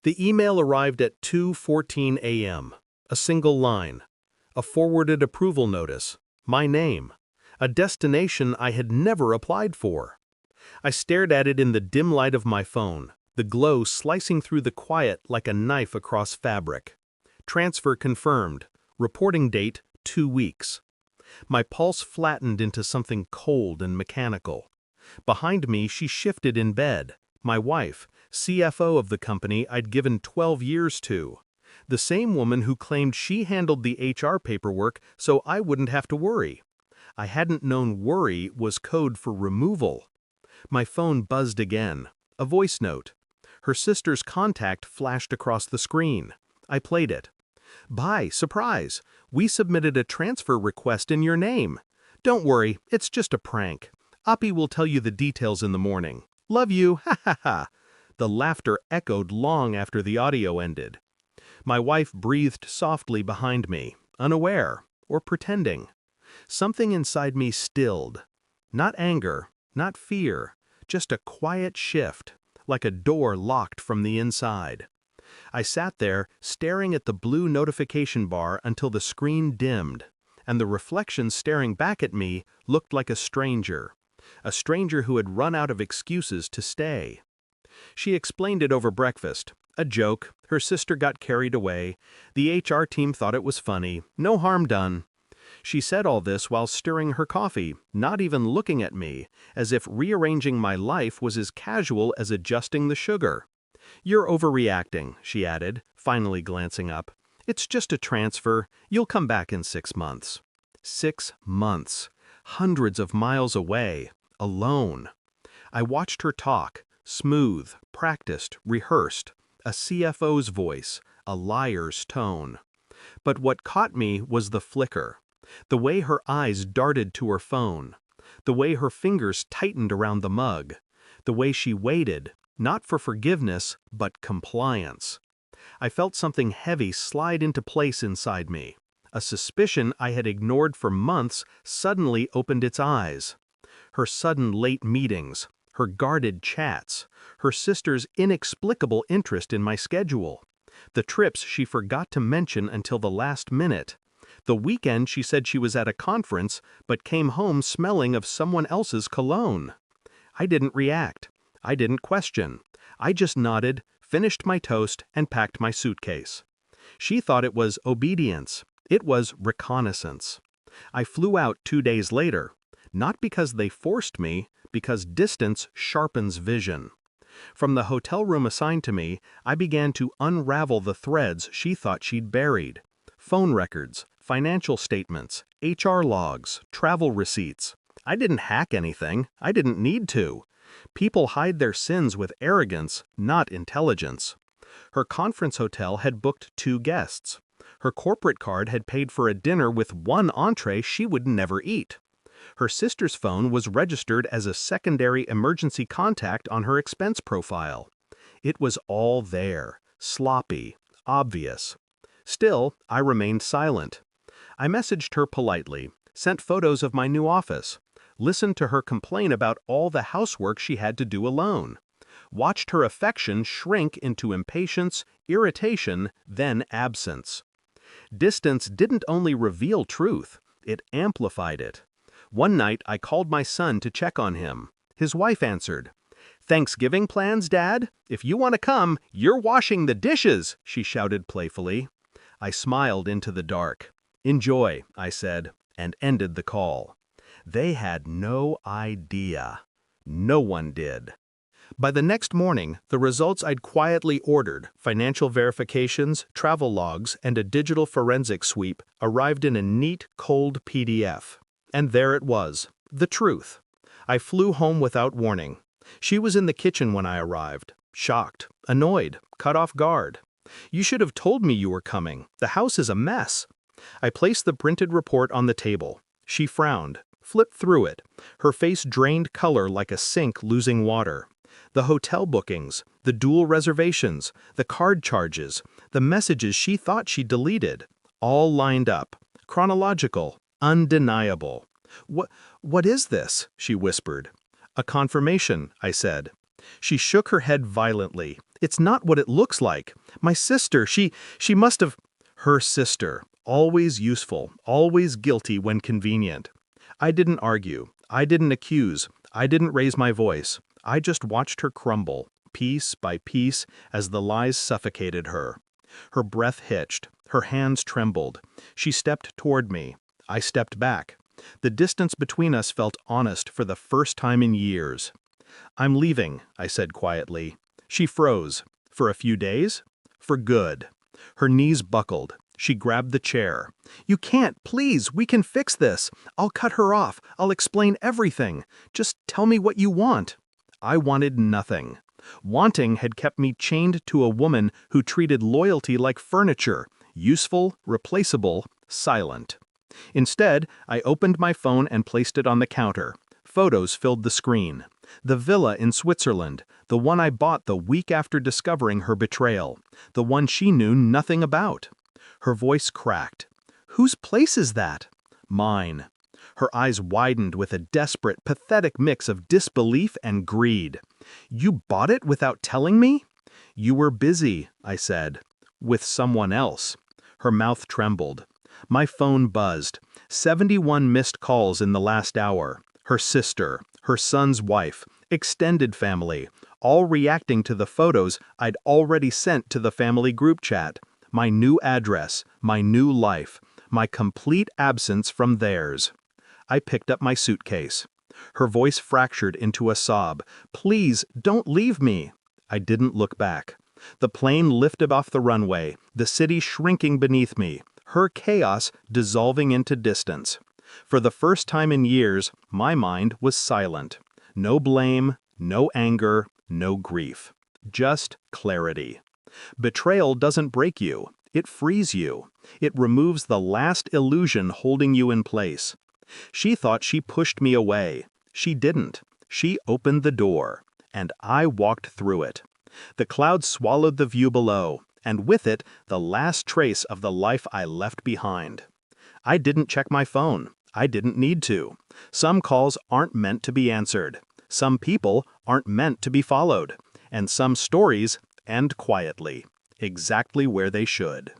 The email arrived at 2:14 a.m. A single line. A forwarded approval notice. My name. A destination I had never applied for. I stared at it in the dim light of my phone, the glow slicing through the quiet like a knife across fabric. Transfer confirmed. Reporting date 2 weeks. My pulse flattened into something cold and mechanical. Behind me, she shifted in bed. My wife, CFO of the company I'd given 12 years to. The same woman who claimed she handled the HR paperwork so I wouldn't have to worry. I hadn't known worry was code for removal. My phone buzzed again. A voice note. Her sister's contact flashed across the screen. I played it. Bye, surprise. We submitted a transfer request in your name. Don't worry, it's just a prank. Appy will tell you the details in the morning. Love you, ha ha ha. The laughter echoed long after the audio ended. My wife breathed softly behind me, unaware, or pretending. Something inside me stilled. Not anger, not fear, just a quiet shift, like a door locked from the inside. I sat there, staring at the blue notification bar until the screen dimmed, and the reflection staring back at me looked like a stranger who had run out of excuses to stay. She explained it over breakfast. A joke, her sister got carried away, the HR team thought it was funny, no harm done. She said all this while stirring her coffee, not even looking at me, as if rearranging my life was as casual as adjusting the sugar. You're overreacting, she added, finally glancing up. It's just a transfer. You'll come back in 6 months. 6 months. Hundreds of miles away. Alone. I watched her talk. Smooth, practiced, rehearsed. A CFO's voice. A liar's tone. But what caught me was the flicker. The way her eyes darted to her phone. The way her fingers tightened around the mug. The way she waited. Not for forgiveness, but compliance. I felt something heavy slide into place inside me. A suspicion I had ignored for months suddenly opened its eyes. Her sudden late meetings, her guarded chats, her sister's inexplicable interest in my schedule, the trips she forgot to mention until the last minute, the weekend she said she was at a conference but came home smelling of someone else's cologne. I didn't react. I didn't question. I just nodded, finished my toast, and packed my suitcase. She thought it was obedience. It was reconnaissance. I flew out 2 days later, not because they forced me, because distance sharpens vision. From the hotel room assigned to me, I began to unravel the threads she thought she'd buried. Phone records, financial statements, HR logs, travel receipts. I didn't hack anything. I didn't need to. People hide their sins with arrogance, not intelligence. Her conference hotel had booked 2 guests. Her corporate card had paid for a dinner with 1 entree she would never eat. Her sister's phone was registered as a secondary emergency contact on her expense profile. It was all there, sloppy, obvious. Still, I remained silent. I messaged her politely, sent photos of my new office, listened to her complain about all the housework she had to do alone, watched her affection shrink into impatience, irritation, then absence. Distance didn't only reveal truth, it amplified it. One night I called my son to check on him. His wife answered. "Thanksgiving plans, Dad? If you want to come, you're washing the dishes," she shouted playfully. I smiled into the dark. "Enjoy," I said, and ended the call. They had no idea. No one did. By the next morning, the results I'd quietly ordered, financial verifications, travel logs, and a digital forensic sweep, arrived in a neat, cold PDF. And there it was, the truth. I flew home without warning. She was in the kitchen when I arrived, shocked, annoyed, caught off guard. "You should have told me you were coming. The house is a mess." I placed the printed report on the table. She frowned, flipped through it. Her face drained color like a sink losing water. The hotel bookings, the dual reservations, the card charges, the messages she thought she'd deleted, all lined up, chronological, undeniable. What is this?" she whispered. "A confirmation," I said. She shook her head violently. It's not what it looks like. My sister, she must have... Her sister, always useful, always guilty when convenient. I didn't argue. I didn't accuse. I didn't raise my voice. I just watched her crumble, piece by piece, as the lies suffocated her. Her breath hitched. Her hands trembled. She stepped toward me. I stepped back. The distance between us felt honest for the first time in years. "I'm leaving," I said quietly. She froze. "For a few days?" "For good." Her knees buckled. She grabbed the chair. "You can't, please, we can fix this. I'll cut her off. I'll explain everything. Just tell me what you want." I wanted nothing. Wanting had kept me chained to a woman who treated loyalty like furniture, useful, replaceable, silent. Instead, I opened my phone and placed it on the counter. Photos filled the screen. The villa in Switzerland, the one I bought the week after discovering her betrayal, the one she knew nothing about. Her voice cracked. "Whose place is that?" "Mine." Her eyes widened with a desperate, pathetic mix of disbelief and greed. "You bought it without telling me?" "You were busy," I said. "With someone else." Her mouth trembled. My phone buzzed. 71 missed calls in the last hour. Her sister, her son's wife, extended family, all reacting to the photos I'd already sent to the family group chat. My new address, my new life, my complete absence from theirs. I picked up my suitcase. Her voice fractured into a sob. "Please, don't leave me." I didn't look back. The plane lifted off the runway, the city shrinking beneath me, her chaos dissolving into distance. For the first time in years, my mind was silent. No blame, no anger, no grief. Just clarity. Betrayal doesn't break you. It frees you. It removes the last illusion holding you in place. She thought she pushed me away. She didn't. She opened the door, and I walked through it. The clouds swallowed the view below, and with it, the last trace of the life I left behind. I didn't check my phone. I didn't need to. Some calls aren't meant to be answered. Some people aren't meant to be followed. And some stories end quietly, exactly where they should.